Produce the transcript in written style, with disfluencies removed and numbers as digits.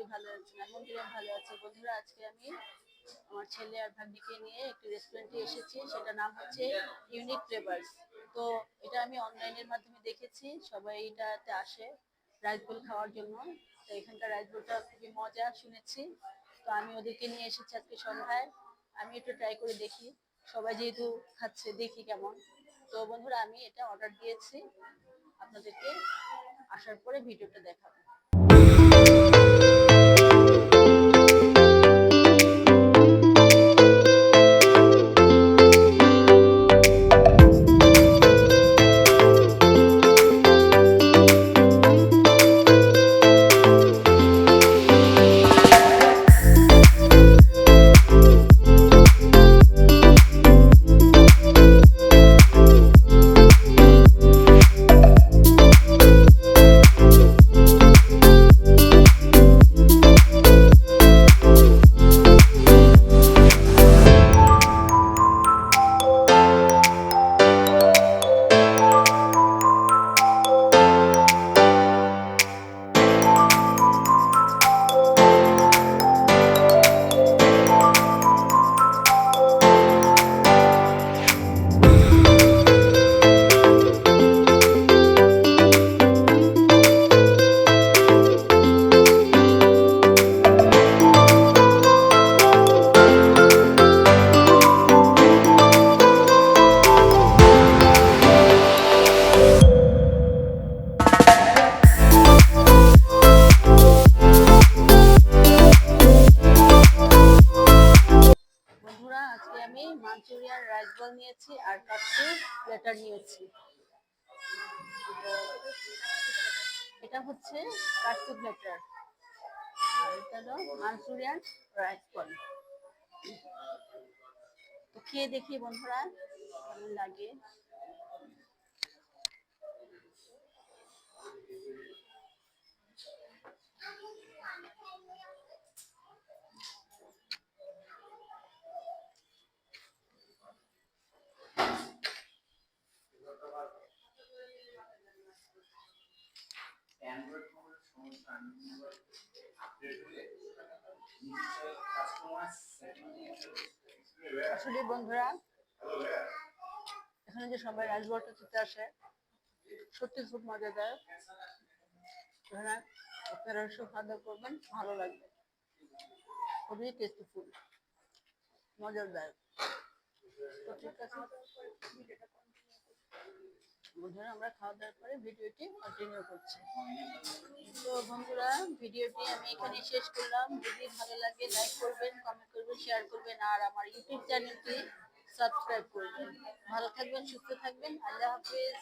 করি ভালো আছেন। আলহামদুলিল্লাহ ভালো আছি। বন্ধুরা, আজকে আমি আমার ছেলে আর ভাগ্নিকে নিয়ে একটি রেস্টুরেন্টে এসেছি। সেটা নাম হচ্ছে ইউনিক ফ্লেভার্স। তো এটা আমি অনলাইনের মাধ্যমে দেখেছি, সবাই এটাতে আসে রাইস বোল খাওয়ার জন্য। তো এখানকার রাইস বোলটা খুবই মজা শুনেছি। তো আমি ওদেরকে নিয়ে এসেছি আজকে সন্ধ্যায়। আমি একটু ট্রাই করে দেখি, সবাই যেহেতু খাচ্ছে দেখি কেমন। তো বন্ধুরা, আমি এটা অর্ডার দিয়েছি, আপনাদেরকে আসার পরে ভিডিওটা দেখাবো। বন্ধুরা, আজকে আমি মাঞ্চুরিয়ান রাইস বল নিয়েছি আর কাচ্চি প্লেটার নিয়েছি। এটা হচ্ছে কাচ্চি প্লেটার আর এটা হলো মাঞ্চুরিয়ান রাইস বল। তো খেয়ে দেখি বন্ধুরা কেমন লাগে। আসলে বন্ধুরা, এখানে যে সবাই রাইস বলটা খেতে আসে সত্যি খুব মজাদার। আপনারা এসব খাওয়া করবেন, ভালো লাগবে। খুবই টেস্টিফুল, মজাদার। তো ঠিক আছে বন্ধুরা, আমরা খাওয়া দাওয়ার পরে ভিডিওটি কন্টিনিউ করছি। তো বন্ধুরা, ভিডিওটি আমি এখানে শেষ করলাম। যদি ভালো লাগে লাইক করবেন, কমেন্ট করবেন, শেয়ার করবেন আর আমার ইউটিউব চ্যানেলটি সাবস্ক্রাইব করবেন। ভালো থাকবেন, সুস্থ থাকবেন। আল্লাহ হাফেজ।